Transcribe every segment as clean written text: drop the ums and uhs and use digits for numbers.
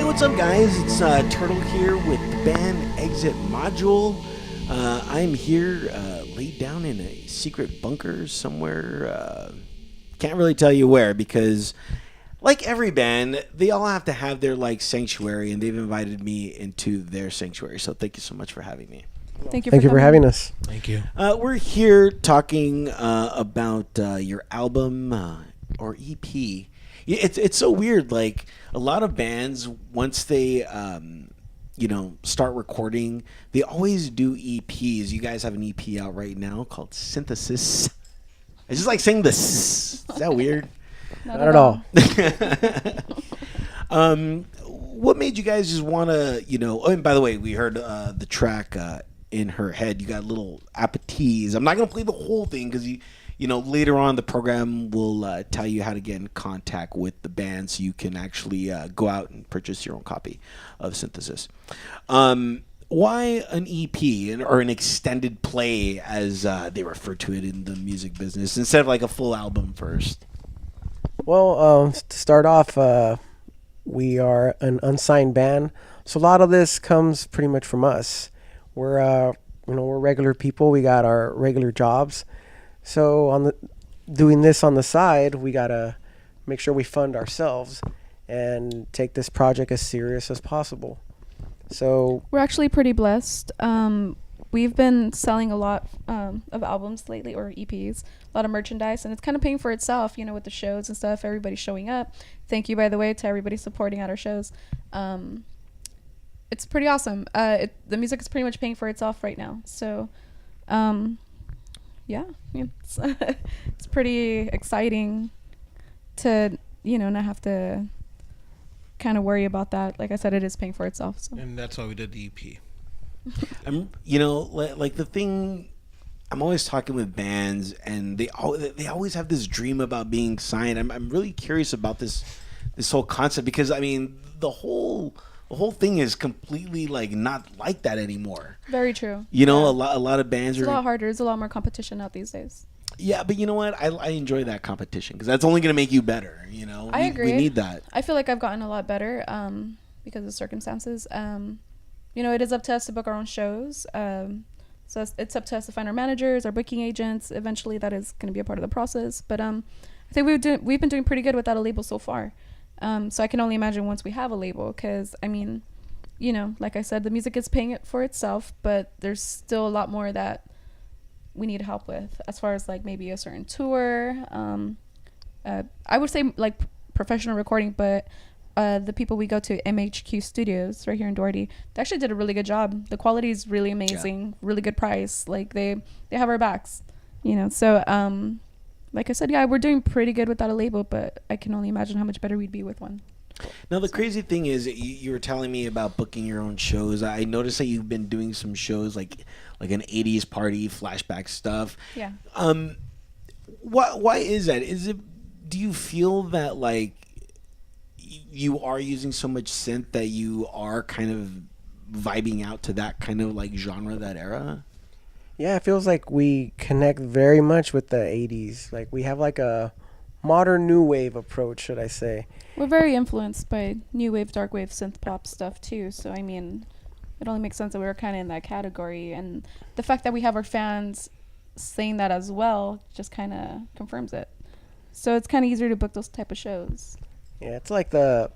what's up, guys? It's Turtle here with the band Exit Module. I'm here laid down in a secret bunker somewhere. Can't really tell you where because, like every band, they all have to have their sanctuary, and they've invited me into their sanctuary. So thank you so much for having me. Thank you for having us. Thank you. We're here talking about your album or EP. It's so weird. Like a lot of bands, once they start recording, they always do EPs. You guys have an EP out right now called Synthesis. I just like saying this. Is that weird? Not at all. What made you guys just want to, Oh, and by the way, we heard the track In Her Head. You got little appetites. I'm not gonna play the whole thing because later on the program will tell you how to get in contact with the band so you can actually go out and purchase your own copy of Synthesis. Why an EP or an extended play, as they refer to it in the music business, instead of like a full album first? Well, to start off, we are an unsigned band, so a lot of this comes pretty much from us. We're regular people. We got our regular jobs. So doing this on the side, we gotta make sure we fund ourselves and take this project as serious as possible. So we're actually pretty blessed. We've been selling a lot of albums lately, or EPs, a lot of merchandise, and it's kind of paying for itself, with the shows and stuff. Everybody's showing up. Thank you, by the way, to everybody supporting at our shows. It's pretty awesome. The music is pretty much paying for itself right now. So, it's pretty exciting to, not have to kind of worry about that. Like I said, it is paying for itself. So. And that's why we did the EP. Like the thing, I'm always talking with bands, and they always have this dream about being signed. I'm really curious about this whole concept because the whole thing is completely not like that anymore. Very true. A lot of bands it's a lot harder. There's a lot more competition out these days. Yeah, but you know what? I enjoy that competition because that's only going to make you better. I agree. We need that. I feel like I've gotten a lot better because of circumstances. It is up to us to book our own shows. So it's up to us to find our managers, our booking agents. Eventually, that is going to be a part of the process. But I think we've been doing pretty good without a label so far. So I can only imagine once we have a label, because like I said, the music is paying it for itself, but there's still a lot more that we need help with, as far as maybe a certain tour. I would say professional recording, but the people we go to, MHQ Studios right here in Doherty, they actually did a really good job. The quality is really amazing, really good price. They have our backs, so like I said, yeah, we're doing pretty good without a label, but I can only imagine how much better we'd be with one. Now, the crazy thing is, you were telling me about booking your own shows. I noticed that you've been doing some shows like an 80s party, flashback stuff. Yeah. Why is that? Do you feel that you are using so much synth that you are kind of vibing out to that kind of genre, that era? yeah, it feels like we connect very much with the 80s. We have a modern new wave approach, should I say. We're very influenced by new wave, dark wave, synth pop stuff too. So it only makes sense that we're kind of in that category, and the fact that we have our fans saying that as well just kind of confirms it. So it's kind of easier to book those type of shows. Yeah, it's like the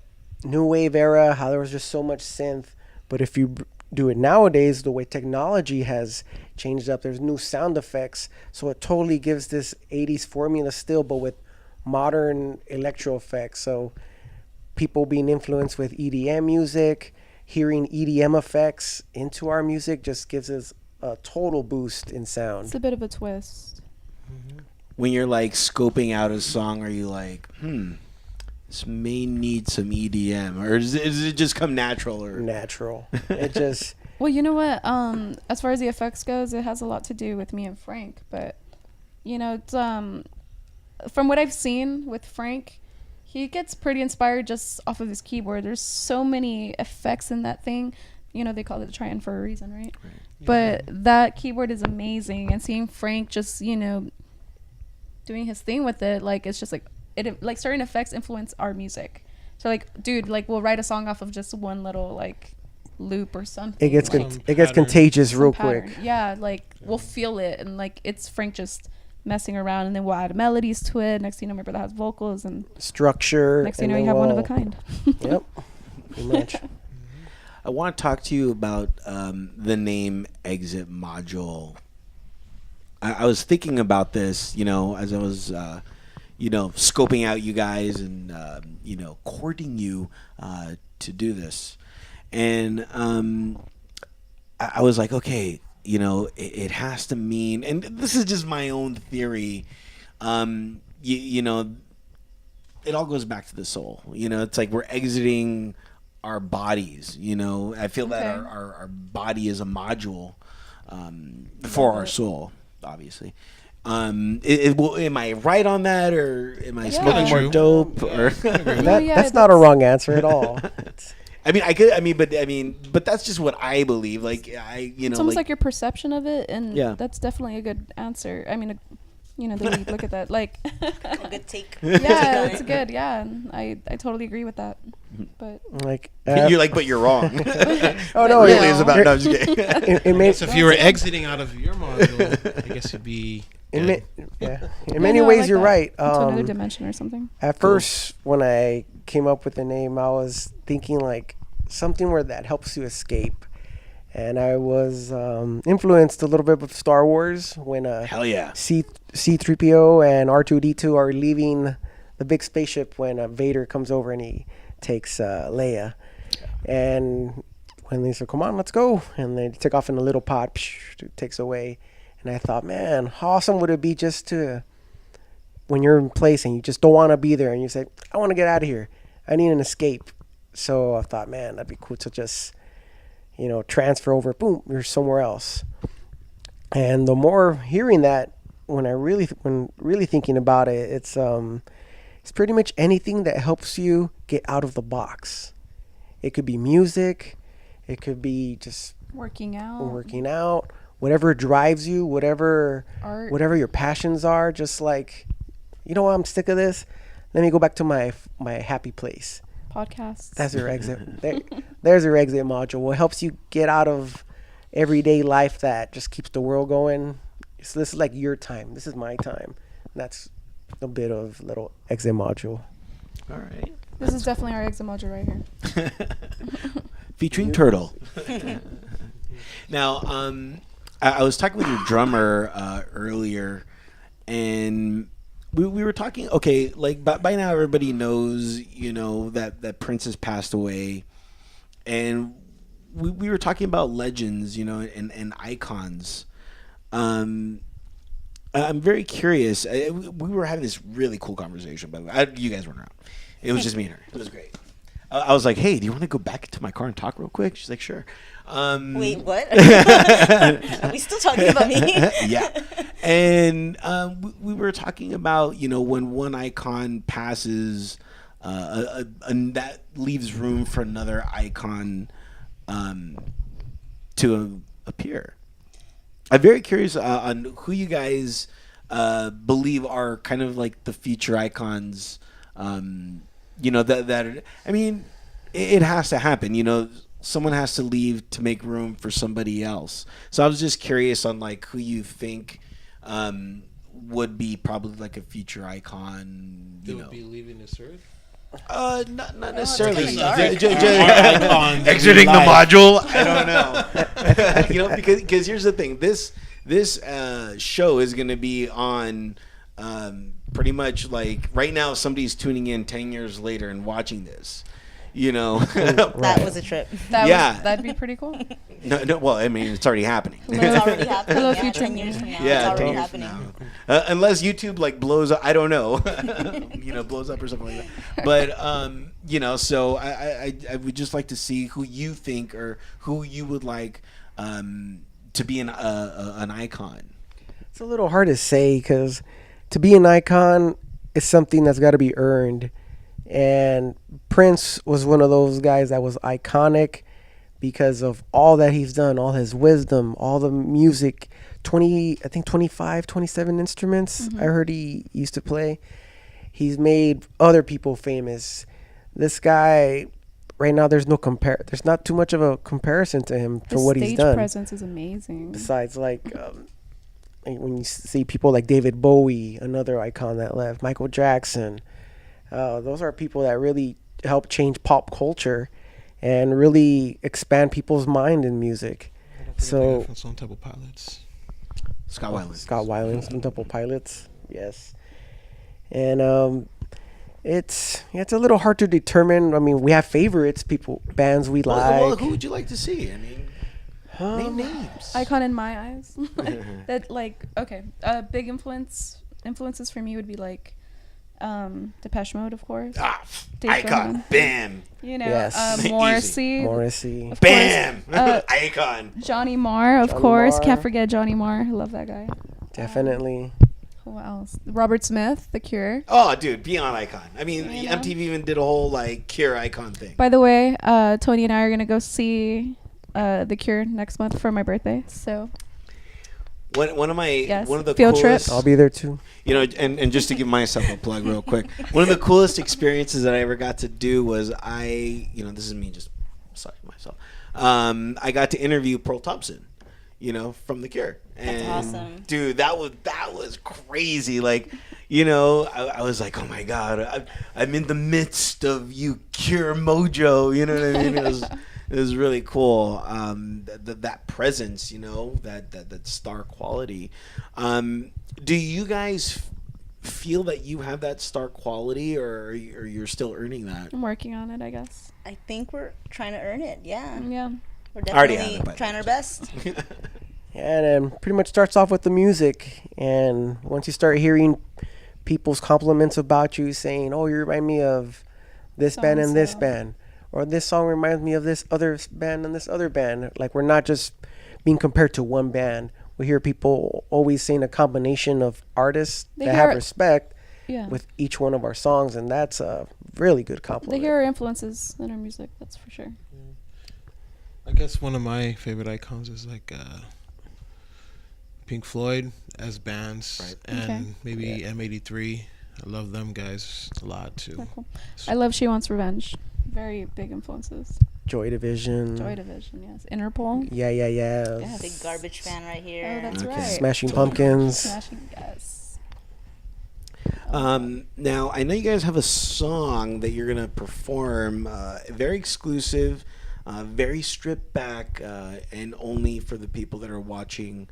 new wave era, how there was just so much synth. But if you do it nowadays, the way technology has changed up, there's new sound effects. So it totally gives this 80s formula still, but with modern electro effects. So people being influenced with EDM music, hearing EDM effects into our music just gives us a total boost in sound. It's a bit of a twist. Mm-hmm. When you're scoping out a song, are you this may need some EDM, or does it just come natural? Or natural? It just. Well, you know what? As far as the effects goes, it has a lot to do with me and Frank. But it's from what I've seen with Frank, he gets pretty inspired just off of his keyboard. There's so many effects in that thing. They call it a Triton for a reason, right? Yeah. But that keyboard is amazing, and seeing Frank just doing his thing with it, it's just it certain effects influence our music. So like, dude, like we'll write a song off of just one little like loop or something. It gets like, it gets contagious some real pattern. quick. Yeah, like we'll feel it, and like it's Frank just messing around, and then we'll add melodies to it. Next thing you know, my brother has vocals, and Structure. next thing you know, you have one of a kind. Yep. Pretty much. I want to talk to you about the name Exit Module. I was thinking about this, as I was, scoping out you guys and, courting you to do this. And I was like, okay, it has to mean, and this is just my own theory, it all goes back to the soul. It's like we're exiting our bodies. I feel that our body is a module for our soul, obviously. Am I right on that, or am I smoking more dope? Or that's not a wrong answer at all. But that's just what I believe. Like it's almost like your perception of it, and that's definitely a good answer. I mean, they look at that like a good take. Yeah, it's good. Yeah, I totally agree with that. But like you're like, but you're wrong. Oh no, really is about. No, I'm just kidding. It makes, so if you were exiting out of your module, I guess it'd be. In many ways, like you're right. To another dimension or something. At first, when I came up with the name, I was thinking like something where that helps you escape. And I was influenced a little bit with Star Wars when hell yeah, C-3PO and R2-D2 are leaving the big spaceship when Vader comes over and he takes Leia. And when they said, "Come on, let's go," and they take off in a little pod, it takes away. And I thought, man, how awesome would it be just to, when you're in place and you just don't want to be there and you say, "I want to get out of here. I need an escape." So I thought, man, that'd be cool to just, transfer over, boom, you're somewhere else. And the more hearing that, when really thinking about it, it's pretty much anything that helps you get out of the box. It could be music, it could be just working out, whatever drives you, whatever art, whatever your passions are. Just like, I'm sick of this. Let me go back to my happy place. Podcasts. That's your exit. There's your exit module. It helps you get out of everyday life that just keeps the world going. So this is like your time. This is my time. And that's a bit of little exit module. All right. This is definitely our exit module right here. Featuring Turrtle. Now, I was talking with your drummer earlier, and we were talking. Okay, like by now everybody knows, that Prince has passed away, and we were talking about legends, and icons. I'm very curious. We were having this really cool conversation, but you guys weren't around. It was just me and her. It was great. I was like, "Hey, do you want to go back into my car and talk real quick?" She's like, "Sure." Wait, what? Are we still talking about me? Yeah. And we were talking about, when one icon passes, that leaves room for another icon to appear. I'm very curious on who you guys believe are kind of like the future icons. It has to happen. Someone has to leave to make room for somebody else. So I was just curious on like who you think would be probably like a future icon. That would be leaving this earth. Not necessarily. Exiting the module. I don't know. Because here's the thing. This show is going to be on pretty much like right now. Somebody's tuning in 10 years later and watching this. That was a trip. That'd be pretty cool. No. Well, it's already happening. It's already happening. Hello, 10 years from now. Yeah, it's already happening. Unless YouTube like blows up, I don't know. Blows up or something like that. But so I would just like to see who you think or who you would like to be an icon. It's a little hard to say because to be an icon is something that's got to be earned. And Prince was one of those guys that was iconic because of all that he's done, all his wisdom, all the music, 25, 27 instruments I heard he used to play. He's made other people famous. this guy right now, there's not too much of a comparison to him for His what he's stage done. presence is amazing. Besides, like, when you see people like David Bowie, another icon that left, Michael Jackson, those are people that really help change pop culture and really expand people's mind in music. So Stone Temple Pilots. Scott Weiland. Scott Weiland, Stone Temple Pilots, yes. And it's a little hard to determine. I mean, we have favorites, bands we like. Well, who would you like to see? I mean, name names. Icon in my eyes. That like okay. Big influences for me would be like Depeche Mode, of course. Dave Icon. Grohl. Bam. You know, Yes. Morrissey. Of Bam. course, Icon. Johnny Marr, of Johnny course. Marr. Can't forget Johnny Marr. I love that guy. Definitely. Who else? Robert Smith, The Cure. Oh, dude, beyond icon. I mean, You know? MTV even did a whole like Cure icon thing. By the way, Tony and I are gonna go see The Cure next month for my birthday. So One of the Field trip. coolest, I'll be there too. you know, and just to give myself a plug real quick, one of the coolest experiences that I ever got to do was this is me just sorry myself. I got to interview Pearl Thompson, from The Cure. And That's awesome. dude, that was crazy. Like, I was like, oh my god, I'm in the midst of you Cure mojo. You know what I mean? It was really cool. That presence, that star quality. Do you guys feel that you have that star quality, or you're still earning that? I'm working on it, I guess. I think we're trying to earn it. Yeah. Yeah. We're Already have definitely it by trying then. our best. And then pretty much starts off with the music. And once you start hearing people's compliments about you saying, oh, you remind me of this band and this So-and-so. band. Or this song reminds me of this other band and this other band. Like, we're not just being compared to one band. We hear people always saying a combination of artists They that have hear- respect Yeah. with each one of our songs. And that's a really good They compliment. hear our influences in our music, that's for sure. I guess one of my favorite icons is like Pink Floyd as bands, Right. and Okay. maybe M83. I love them guys a lot too. They're cool. I love She Wants Revenge. Very big influences. Joy Division. Joy Division, yes. Interpol. Yeah. Yes. Big garbage fan right here. Oh, that's Okay. right. Smashing Pumpkins. Smashing, yes. Now, I know you guys have a song that you're going to perform, very exclusive, very stripped back, and only for the people that are watching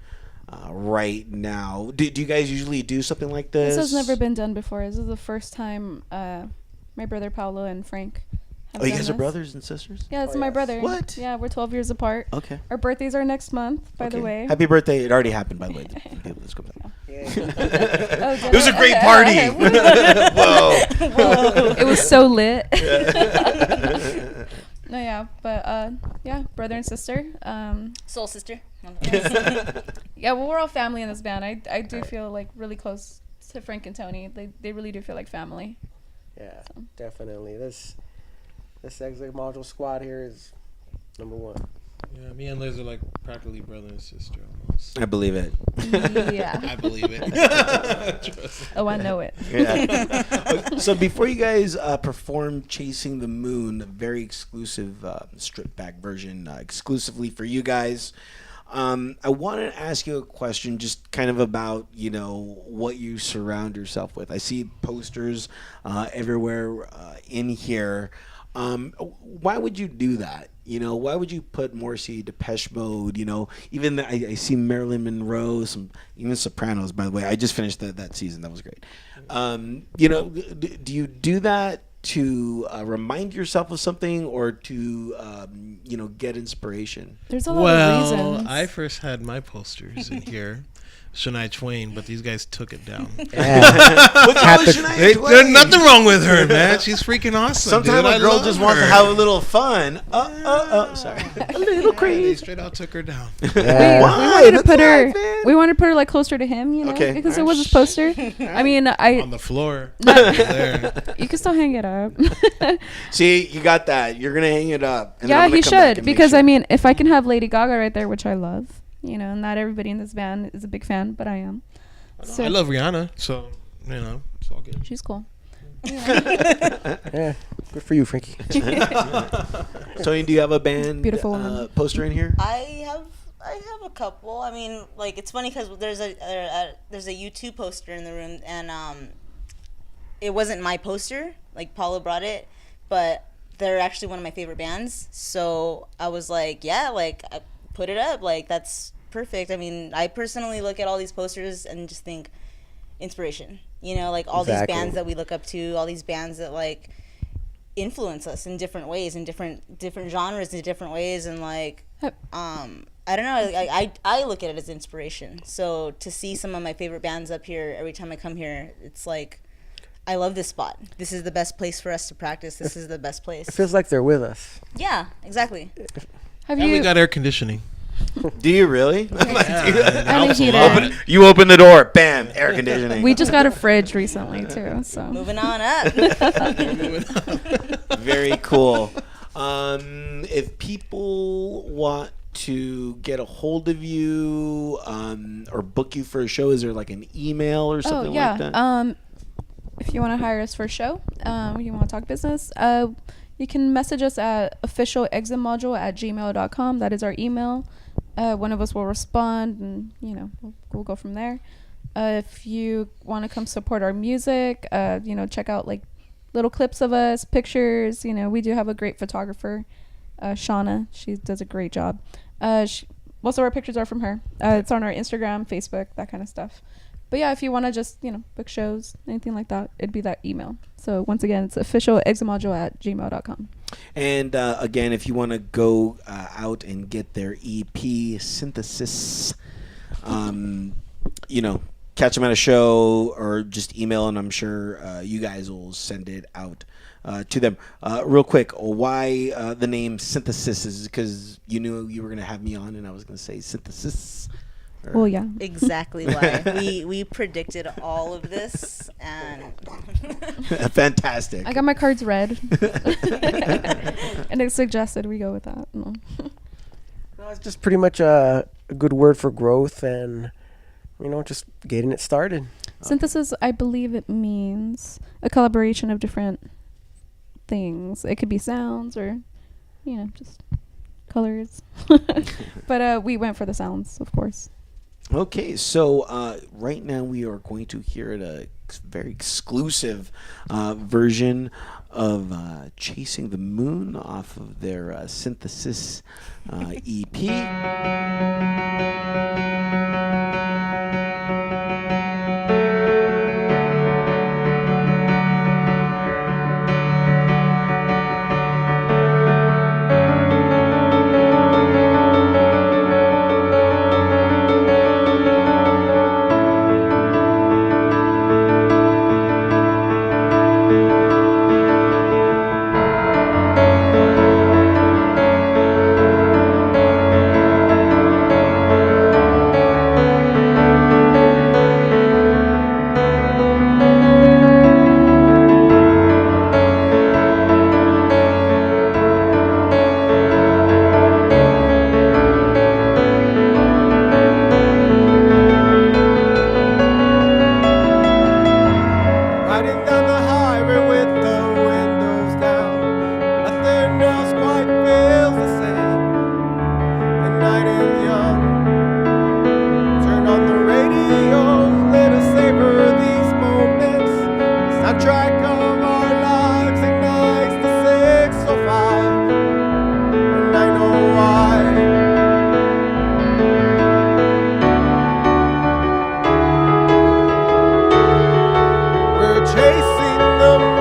right now. Do you guys usually do something like this? This has never been done before. This is the first time my brother Paolo and Frank have Oh, you done guys are this. brothers and sisters? Yeah, it's Oh, my yes. brother. What? Yeah, we're 12 years apart. Okay. Our birthdays are next month, by the Okay. way. Happy birthday. It already happened, by the way. Let's go back. Oh, It was a did great it? party. Okay. Whoa. It was so lit. No, yeah, but yeah, brother and sister. Soul sister. Yeah, well, we're all family in this band. I do feel like really close to Frank and Tony. They really do feel like family. Yeah, definitely. This Exit Module Squad here is number one. Yeah, me and Liz are like practically brother and sister almost. I believe it. Yeah. I believe it. Oh, I know it. Yeah. So before you guys perform Chasing the Moon, a very exclusive stripped back version exclusively for you guys, I wanted to ask you a question just kind of about, what you surround yourself with. I see posters everywhere in here. Why would you do that? Why would you put Morrissey, Depeche Mode, even I see Marilyn Monroe, even Sopranos, by the way. I just finished that season. That was great. Do you do that to remind yourself of something, or to, get inspiration? There's a lot of Well, reasons. I first had my posters in here, Shania Twain, but these guys took it down. Yeah. What's wrong with Shania There's Twain? nothing wrong with her, man. She's freaking awesome. Sometimes dude. I a girl love just wants to her. have a little fun. Sorry. A little They crazy. straight out took her down. we Yeah. wanted to That's put her. life, man. We wanted to put her like closer to him, Okay. because it was his poster. I mean, On the floor. there. you can still hang it up. See, you got that. You're gonna hang it up. And Yeah, I'm gonna he come back should, and make because sure. I mean, if I can have Lady Gaga right there, which I love, not everybody in this band is a big fan, but I am. So I love Rihanna, so it's all good. she's cool. Yeah. Good for you, Frankie. Tony, do you have a band Beautiful woman. poster in here? I have a couple. I mean, like it's funny because there's a U2 poster in the room, and it wasn't my poster. Like Paulo brought it, but they're actually one of my favorite bands. So I was like, yeah, like I put it up. Like that's perfect. I mean, I personally look at all these posters and just think inspiration. You know, like all these bands that we look up to, all these bands that like influence us in different ways, in different genres, in different ways, and like I don't know. I look at it as inspiration. So to see some of my favorite bands up here every time I come here, it's like I love this spot. This is the best place for us to practice. This is the best place. It feels like they're with us. Yeah, exactly. Have And we you? got air conditioning. Do you really? And a heater. You open the door, bam, air conditioning. We just got a fridge recently too. So Moving on up. Very cool. If people want to get a hold of you or book you for a show, is there like an email or something like that? If you want to hire us for a show, you want to talk business, you can message us at officialexitmodule@gmail.com. That is our email. One of us will respond, and we'll go from there. If you want to come support our music, check out like little clips of us, pictures. We do have a great photographer, Shauna. She does a great job. Most of our pictures are from her. It's on our Instagram, Facebook, that kind of stuff. But yeah, if you want to just, book shows, anything like that, it'd be that email. So once again, it's officialexitmodule@gmail.com. And again, if you want to go out and get their EP Synthesis, catch them at a show or just email, and I'm sure you guys will send it out to them. Real quick, why the name Synthesis? Is because you knew you were going to have me on and I was going to say Synthesis? Well, yeah. Exactly why. We predicted all of this, and Fantastic. I got my cards read. And it suggested we go with that. No. No, it's just pretty much a good word for growth and, just getting it started. Synthesis, I believe it means a collaboration of different things. It could be sounds or, just colors. But we went for the sounds, of course. Okay, so right now we are going to hear a very exclusive version of Chasing the Moon off of their Synthesis EP. Riding down the highway with the windows down, nothing else quite feels the same. The night is young. Turn on the radio, let us savor these moments. The soundtrack of our lives ignites the 605, and I know why. We're chasing the moon.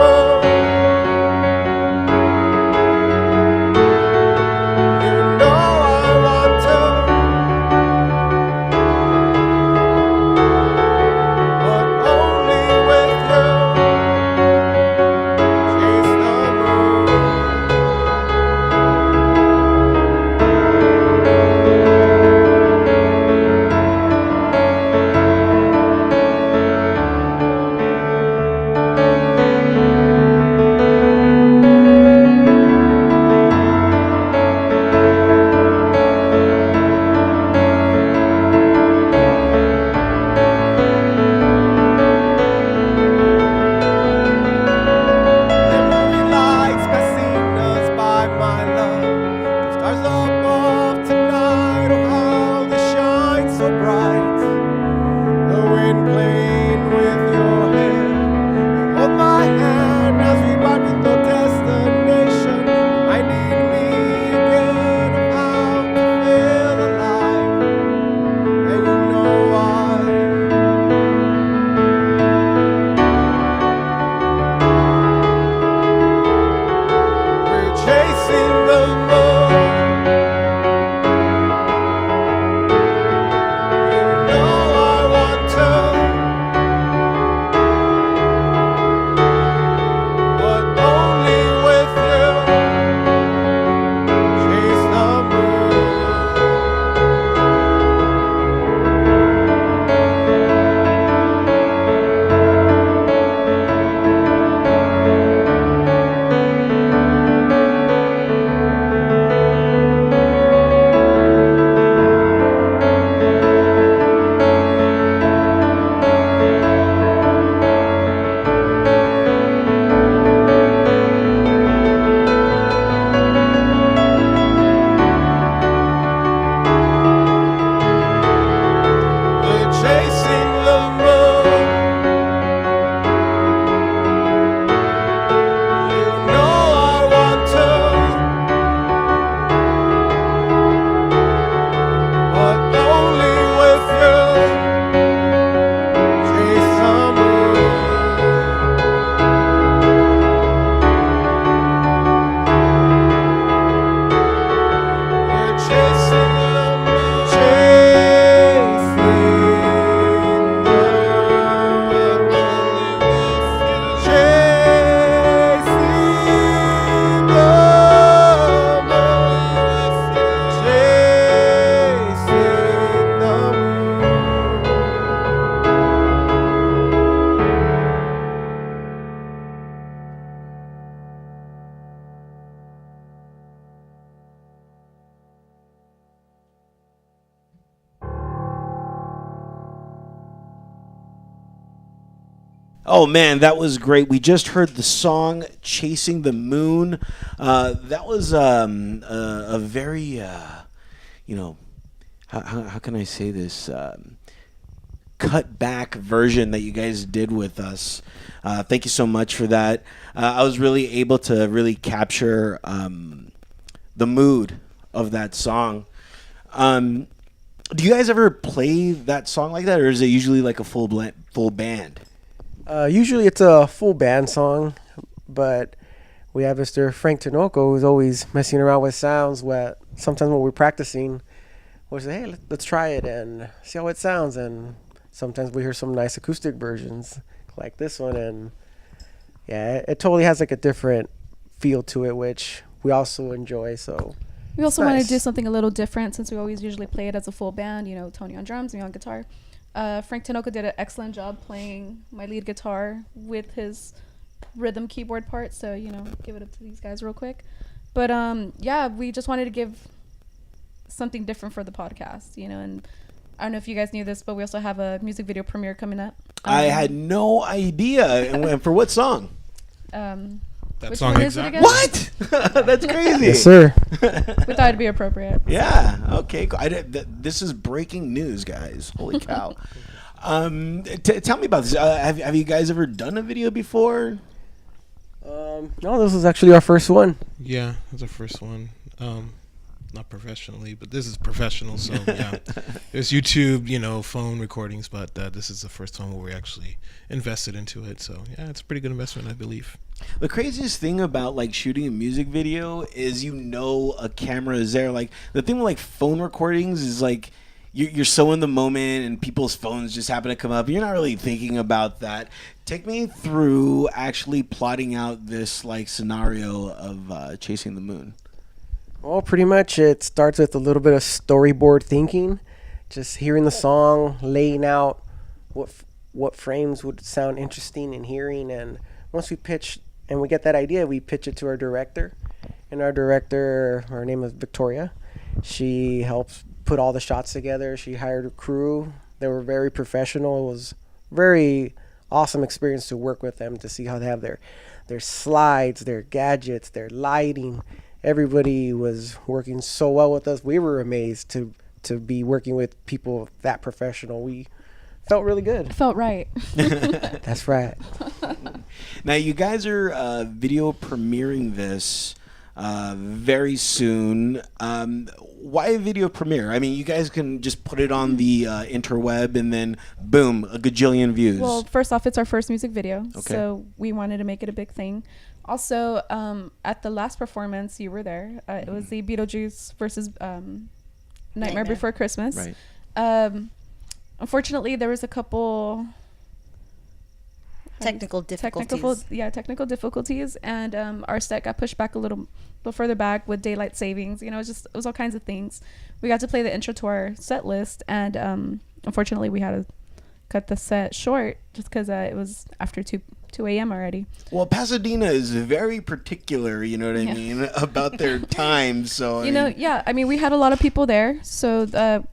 Oh man, that was great. We just heard the song "Chasing the Moon." That was a very, you know, how can I say this? Cut back version that you guys did with us. Thank you so much for that. I was really able to really capture the mood of that song. Do you guys ever play that song like that, or is it usually like a full band? Usually it's a full band song, but we have Mr. Frank Tinoco who's always messing around with sounds. Sometimes when we're practicing, we'll say, hey, let's try it and see how it sounds. And sometimes we hear some nice acoustic versions like this one. And yeah, it totally has like a different feel to it, which we also enjoy. So We also Nice. wanted to do something a little different since we always usually play it as a full band. You know, Tony on drums, me on guitar. Frank Tinoco did an excellent job playing my lead guitar with his rhythm keyboard part. So, you know, give it up to these guys real quick. But yeah, we just wanted to give something different for the podcast, you know. And I don't know if you guys knew this, but we also have a music video premiere coming up. I had no idea. And for what song? That Which song one is it exactly. again? What? That's crazy. yes, sir. We thought it'd be appropriate. Yeah. Okay. Cool. This is breaking news, guys. Holy cow. Tell me about this. Have you guys ever done a video before? No, this was actually our first one. Yeah, it was the first one. Not professionally, but this is professional. So yeah, there's YouTube, you know, phone recordings, but this is the first time where we actually invested into it. So yeah, it's a pretty good investment, I believe. The craziest thing about like shooting a music video is a camera is there. Like the thing with like phone recordings is like you're so in the moment and people's phones just happen to come up. You're not really thinking about that. Take me through actually plotting out this like scenario of chasing the moon. Well, pretty much it starts with a little bit of storyboard thinking, just hearing the song, laying out what frames would sound interesting in hearing, and once we pitch and we get that idea, we pitch it to our director, and our director, her name is Victoria, she helps put all the shots together. She hired a crew. They were very professional. It was very awesome experience to work with them, to see how they have their slides, their gadgets, their lighting. Everybody was working so well with us. We were amazed to be working with people that professional. We felt really good. Felt right. That's right. Now you guys are video premiering this very soon. Why a video premiere? I mean, you guys can just put it on the interweb and then boom, a gajillion views. Well, first off, it's our first music video, Okay. so we wanted to make it a big thing. Also, at the last performance, you were there. It was the Beetlejuice versus Nightmare Before Christmas. Right. Unfortunately, there was a couple Technical difficulties. technical difficulties, and our set got pushed back a little further back with daylight savings. You know, it was all kinds of things. We got to play the intro to our set list, and unfortunately, we had to cut the set short just because it was after 2 a.m. already. Well, Pasadena is very particular, you know what I mean, about their time. So I mean, we had a lot of people there. So,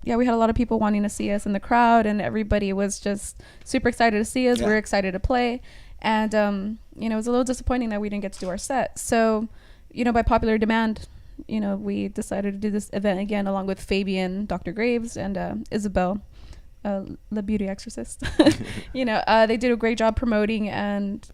we had a lot of people wanting to see us in the crowd, and everybody was just super excited to see us. Yeah. We were excited to play. And, it was a little disappointing that we didn't get to do our set. So, by popular demand, we decided to do this event again, along with Fabian, Dr. Graves, and Isabel. The beauty exorcist. They did a great job promoting, and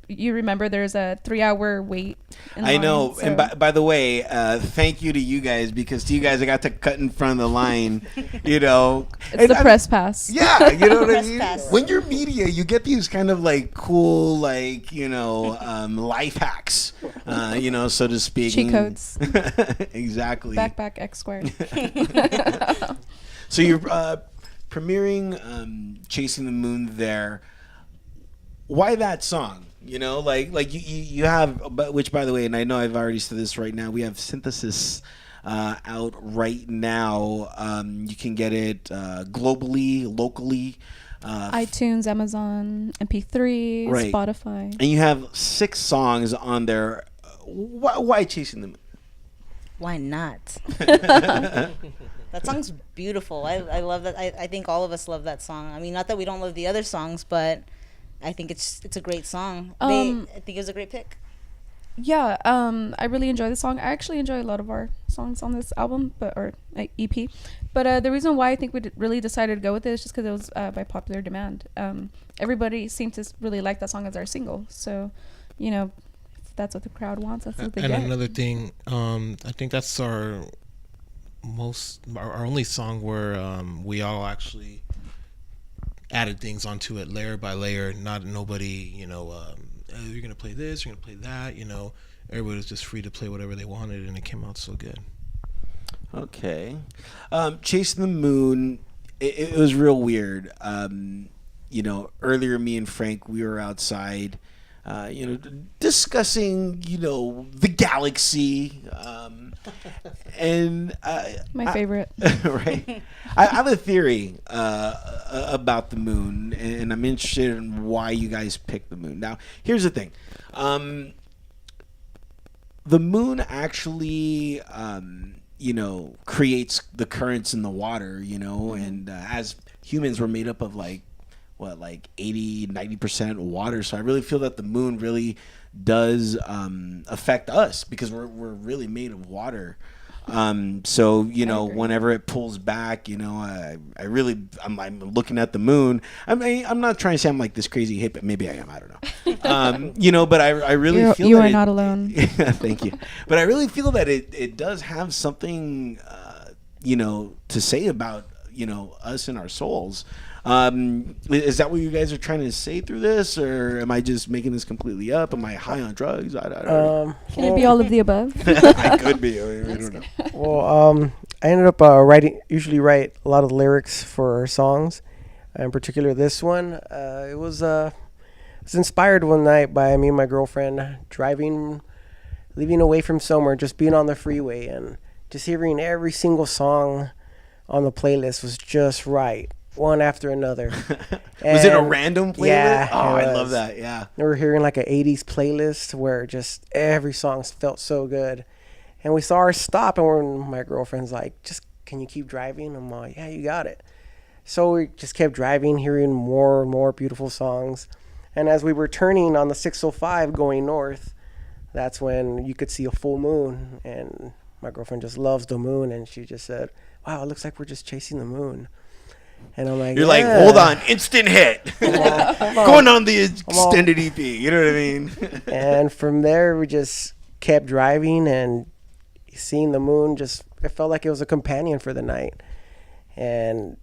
you remember there's a 3-hour wait in I line, know. so- And by the way, thank you to you guys, because to you guys I got to cut in front of the line. it's the press pass. Yeah, you know what I Press mean? pass. When you're media, you get these kind of like cool, like, life hacks, so to speak. Cheat codes. Exactly. Back X squared. So you're premiering Chasing the Moon there. Why that song? Like you have, which by the way, and I know I've already said this right now, we have Synthesis out right now. You can get it globally, locally. iTunes, Amazon, MP3, Right. Spotify. And you have 6 songs on there. Why Chasing the Moon? Why not? That song's beautiful. I love that. I think all of us love that song. I mean, not that we don't love the other songs, but I think it's a great song. Um, I think it was a great pick. Yeah, I really enjoy the song. I actually enjoy a lot of our songs on this album, or EP. But the reason why I think we really decided to go with it is just because it was by popular demand. Everybody seemed to really like that song as our single. So, if that's what the crowd wants, that's what they And get. another thing, I think that's our only song where we all actually added things onto it layer by layer. Nobody, you're gonna play this, you're gonna play that. Everybody was just free to play whatever they wanted, and it came out so good. Okay. Chasing the Moon, it was real weird. Earlier me and Frank, we were outside, discussing, the galaxy. And My favorite. right. I have a theory about the moon, and I'm interested in why you guys picked the moon. Now, here's the thing. The moon actually, creates the currents in the water, and as humans, we're made up of like 80-90% water. So I really feel that the moon really does affect us because we're really made of water. So whenever it pulls back, I'm looking at the moon. I mean, I'm not trying to say I'm like this crazy hippie. Maybe I am. I don't know. But I really feel you that are not alone. Thank you. But I really feel that it does have something, to say about us and our souls. Is that what you guys are trying to say through this, or am I just making this completely up? Am I high on drugs? I don't know. Can it be all of the above? I could be. I don't know. Well, I ended up usually write a lot of the lyrics for our songs. In particular, this one, it was inspired one night by me and my girlfriend leaving away from somewhere, just being on the freeway, and just hearing every single song on the playlist was just right, one after another. Was it a random playlist? Yeah. Oh, I love that. Yeah. We were hearing like an 80s playlist where just every song felt so good. And we saw our stop, and my girlfriend's like, can you keep driving? I'm like, yeah, you got it. So we just kept driving, hearing more and more beautiful songs. And as we were turning on the 605 going north, that's when you could see a full moon. And my girlfriend just loves the moon, and she just said, wow, it looks like we're just chasing the moon. And I'm like, you're like, hold on, instant hit. Going on the extended EP, you know what I mean? And from there, we just kept driving, and seeing the moon it felt like it was a companion for the night. And,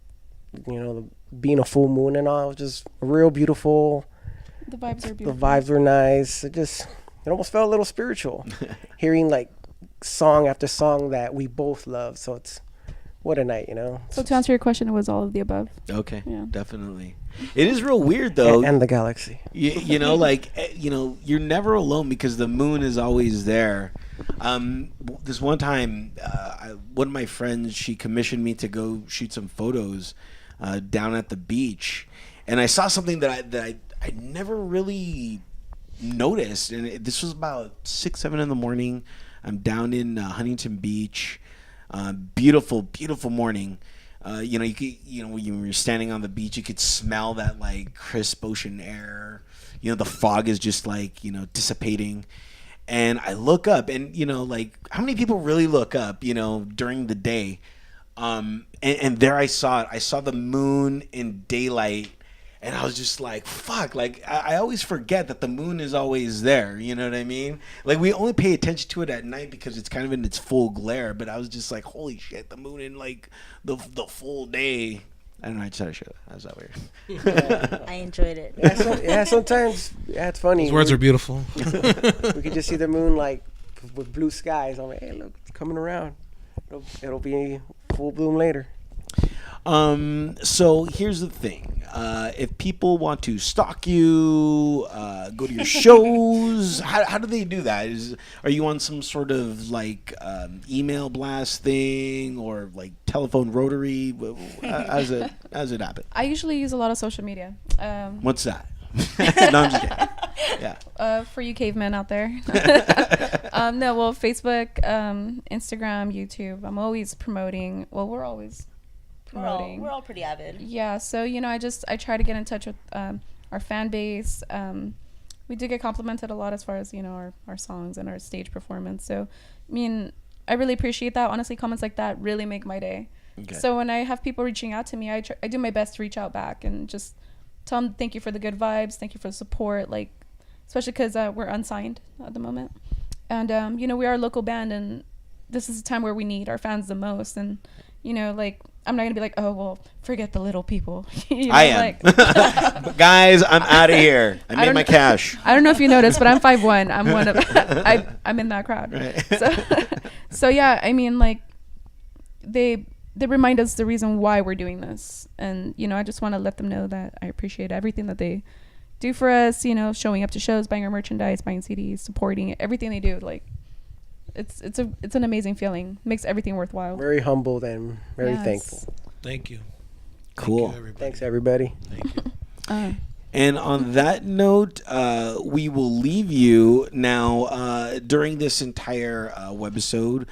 being a full moon and all, it was just real beautiful. The vibes are beautiful. The vibes were nice. It almost felt a little spiritual. Hearing like song after song that we both love. So what a night, So to answer your question, it was all of the above. Okay, Yeah. Definitely. It is real weird though. And the galaxy. You're never alone because the moon is always there. This one time, one of my friends, she commissioned me to go shoot some photos down at the beach, and I saw something that I never really noticed, and this was about 6-7 in the morning. I'm down in Huntington Beach. Beautiful morning. When you're standing on the beach, you could smell that like crisp ocean air. The fog is just like dissipating. And I look up, and how many people really look up during the day? And there I saw it. I saw the moon in daylight, and I was just like, fuck. Like I always forget that the moon is always there. You know what I mean? Like we only pay attention to it at night because it's kind of in its full glare. But I was just like, holy shit, the moon in like the full day. I don't know. I just had to show that. How's that weird? I enjoyed it. Sometimes it's funny. Those words are beautiful. We could just see the moon like with blue skies. I'm like, hey, look, it's coming around. It'll be full bloom later. So here's the thing. If people want to stalk you, go to your shows, how do they do that? Are you on some sort of like email blast thing or like telephone rotary? How's it happen? I usually use a lot of social media. What's that? No, I'm just kidding. Yeah. For you cavemen out there. Facebook, Instagram, YouTube. I'm always promoting. Well, we're always promoting. We're all pretty avid. Yeah, so I try to get in touch with our fan base. We do get complimented a lot as far as, you know, our songs and our stage performance. So, I mean, I really appreciate that. Honestly, comments like that really make my day. Okay. So when I have people reaching out to me, I do my best to reach out back and just tell them thank you for the good vibes, thank you for the support, like, especially because we're unsigned at the moment. And, you know, we are a local band, and this is a time where we need our fans the most. And, you know, like, I'm not going to be like, oh, well, forget the little people. You know, I am. like, guys, I'm out of here. I made my cash. I don't know if you noticed, but I'm 5'1". I'm one of I'm in that crowd. Right. So yeah, I mean, like, they remind us the reason why we're doing this. And, you know, I just want to let them know that I appreciate everything that they do for us, you know, showing up to shows, buying our merchandise, buying CDs, supporting it, everything they do. Like, it's an amazing feeling. Makes everything worthwhile. Very humbled and very thankful. Thank you. Cool. Thank you, everybody. Thanks, everybody. Thank you. And on that note, we will leave you now. During this entire webisode,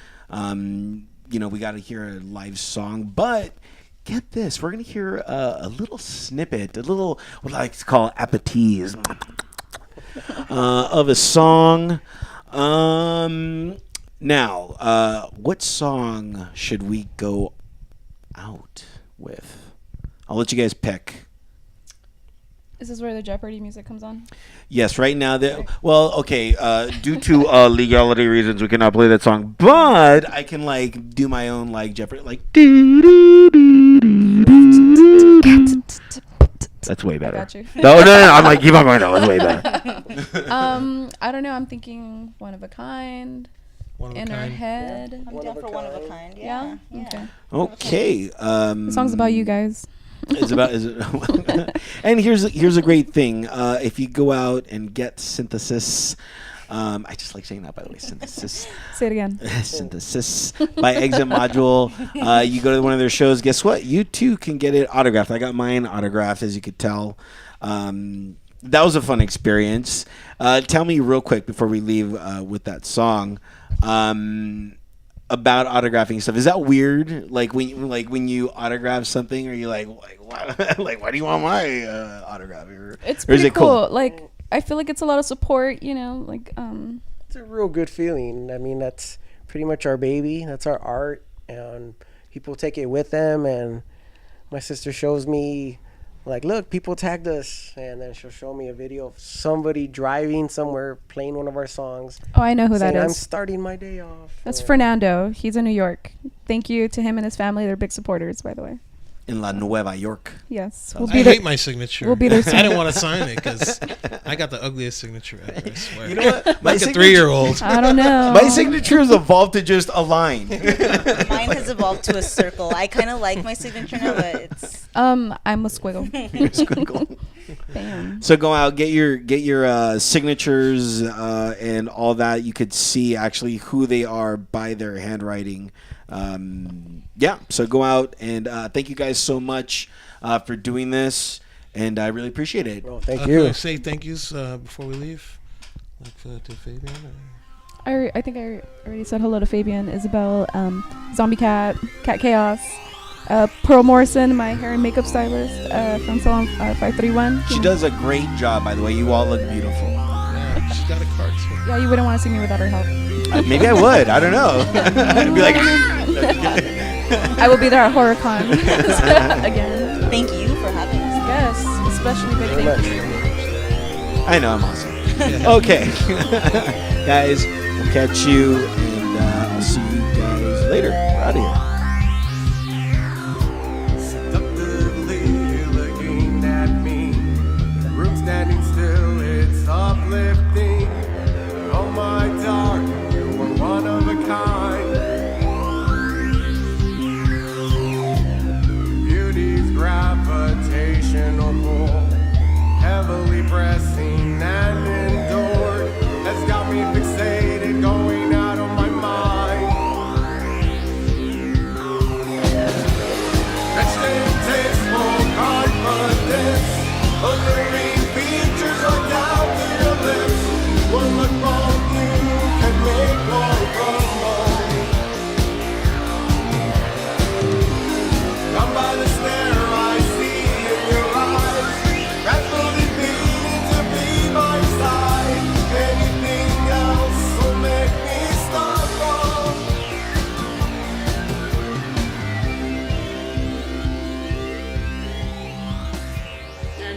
you know, we got to hear a live song, but get this, we're going to hear a little snippet, a little, what I like to call appetiz of a song. Now, what song should we go out with? I'll let you guys pick. Is this where the Jeopardy music comes on? Yes, right now. Well, okay. Due to legality reasons, we cannot play that song. But I can like do my own like Jeopardy, like. That's way better. I got you. No. I'm like, keep on going. That was way better. I don't know. I'm thinking One of a Kind. In our head. I'm down for one of a kind. Yeah. Okay. The song's about you guys. Is it? And here's a great thing. If you go out and get Synthesis, I just like saying that, by the way. Synthesis. Say it again. Synthesis by Exit Module. You go to one of their shows. Guess what? You too can get it autographed. I got mine autographed, as you could tell. That was a fun experience. Tell me real quick before we leave with that song. About autographing stuff. Is that weird? Like when you autograph something, are you like what? Like, why do you want my autograph? It's pretty cool. Like, I feel like it's a lot of support. You know, like it's a real good feeling. I mean, that's pretty much our baby. That's our art, and people take it with them. And my sister shows me, like, look, people tagged us, and then she'll show me a video of somebody driving somewhere playing one of our songs. Oh, I know who that is. I'm starting my day off. That's Fernando. He's in New York. Thank you to him and his family. They're big supporters, by the way. In La Nueva York. Yes. I hate my signature. We'll be there soon. I didn't want to sign it because I got the ugliest signature ever, I swear. You know what? Like a 3-year-old. I don't know. My signature has evolved to just a line. Mine has evolved to a circle. I kind of like my signature now, but it's... I'm a squiggle. You're a squiggle. Bam. So go out, get your signatures and all that. You could see actually who they are by their handwriting. So go out and thank you guys so much for doing this, and I really appreciate it. Well, thank you. Say thank yous before we leave, like to Fabian. I think I already said hello to Fabian, Isabel, Zombie Cat, Cat Chaos, Pearl Morrison, my hair and makeup stylist from Salon 531. She does a great job, by the way. You all look beautiful. Yeah, she's got a card too. Yeah, you wouldn't want to see me without her help. Maybe I would. I don't know. I'd be like, I will be there at HorrorCon again. Thank you for having us. Yes, especially big thank you. I know, I'm awesome. Okay. Guys, we'll catch you, and I'll see you guys later. We're out of here. Seductively, you're looking at me. The room standing still, it's uplifting. Oh my darling, you were one of a kind. Beauty's gravitational pull, heavily pressing and endured, has got me fixated, going out of my mind.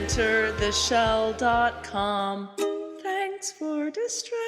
entertheshell.com. Thanks for distracting.